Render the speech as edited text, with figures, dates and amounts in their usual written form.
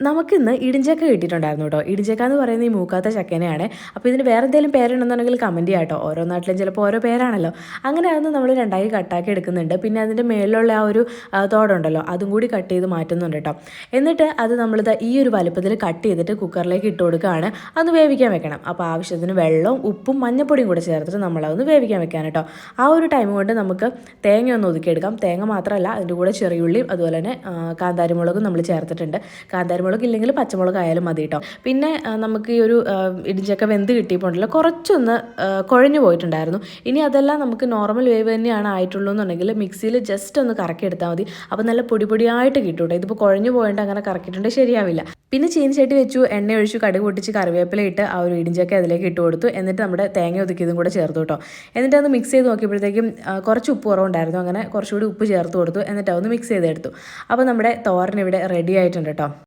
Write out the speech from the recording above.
നമുക്കിന്ന് ഇടിഞ്ചക്ക കിട്ടിയിട്ടുണ്ടായിരുന്നു കേട്ടോ. ഇടിഞ്ചക്ക എന്ന് പറയുന്നത് ഈ മൂക്കാത്ത ചക്കേനെയാണ്. അപ്പോൾ ഇതിന് വേറെ എന്തെങ്കിലും പേരുണ്ടെന്നുണ്ടെങ്കിൽ കമൻറ്റ് ചെയ്യാം കേട്ടോ. ഓരോ നാട്ടിലും ചിലപ്പോൾ ഓരോ പേരാണല്ലോ. അങ്ങനെ അതൊന്ന് നമ്മൾ രണ്ടായി കട്ടാക്കി എടുക്കുന്നുണ്ട്. പിന്നെ അതിൻ്റെ മേളിലുള്ള ആ ഒരു തോടുണ്ടല്ലോ അതും കൂടി കട്ട് ചെയ്ത് മാറ്റുന്നുണ്ട് കേട്ടോ. എന്നിട്ട് അത് നമ്മളിത് ഈ ഒരു വലുപ്പത്തിൽ കട്ട് ചെയ്തിട്ട് കുക്കറിലേക്ക് ഇട്ട് കൊടുക്കുകയാണ്. അതൊന്ന് വേവിക്കാൻ വെക്കണം. അപ്പോൾ ആവശ്യത്തിന് വെള്ളവും ഉപ്പും മഞ്ഞപ്പൊടിയും കൂടെ ചേർത്തിട്ട് നമ്മളതൊന്ന് വേവിക്കാൻ വെക്കാൻ കേട്ടോ. ആ ഒരു ടൈം കൊണ്ട് നമുക്ക് തേങ്ങ ഒന്ന് ഒതുക്കിയെടുക്കാം. തേങ്ങ മാത്രമല്ല അതിൻ്റെ കൂടെ ചെറിയുള്ളിയും അതുപോലെ തന്നെ കാന്താരിമുളകും നമ്മൾ ചേർത്തിട്ടുണ്ട്. കാന്താരിമുളക് ഇല്ലെങ്കിൽ പച്ചമുളക് ആയാലും മതി കേട്ടോ. പിന്നെ നമുക്ക് ഈ ഒരു ഇടിഞ്ചക്ക വെന്ത് കിട്ടിയപ്പോണ്ടല്ലോ കുറച്ചൊന്ന് കുഴഞ്ഞു പോയിട്ടുണ്ടായിരുന്നു. ഇനി അതെല്ലാം നമുക്ക് നോർമൽ വേവ് തന്നെയാണ് ആയിട്ടുള്ളൂ എന്നുണ്ടെങ്കിൽ മിക്സിയിൽ ജസ്റ്റ് ഒന്ന് കറക്കി എടുത്താൽ മതി. അപ്പോൾ നല്ല പൊടിയായിട്ട് കിട്ടും കേട്ടോ. ഇതിപ്പോൾ കുഴഞ്ഞു പോയിട്ട് അങ്ങനെ കറക്കിയിട്ടുണ്ടെങ്കിൽ ശരിയാവില്ല. പിന്നെ ചീനിച്ചട്ടി വെച്ചു, എണ്ണ ഒഴിച്ചു, കടുക് പൊട്ടിച്ച് കറിവേപ്പില ഇട്ട് ആ ഒരു ഇടിഞ്ചക്ക അതിലേക്ക് ഇട്ട് കൊടുത്തു. എന്നിട്ട് നമ്മുടെ തേങ്ങ ഒതുക്കിയതും കൂടെ ചേർത്തു കേട്ടോ. എന്നിട്ട് അത് മിക്സ് ചെയ്ത് നോക്കിയപ്പോഴത്തേക്കും കുറച്ച് ഉപ്പ് കുറവുണ്ടായിരുന്നു. അങ്ങനെ കുറച്ചുകൂടി ഉപ്പ് ചേർത്ത് കൊടുത്തു. എന്നിട്ട് അതൊന്ന് മിക്സ് ചെയ്തെടുത്തു. അപ്പോൾ നമ്മുടെ തോരൻ ഇവിടെ റെഡി ആയിട്ടുണ്ട് കേട്ടോ.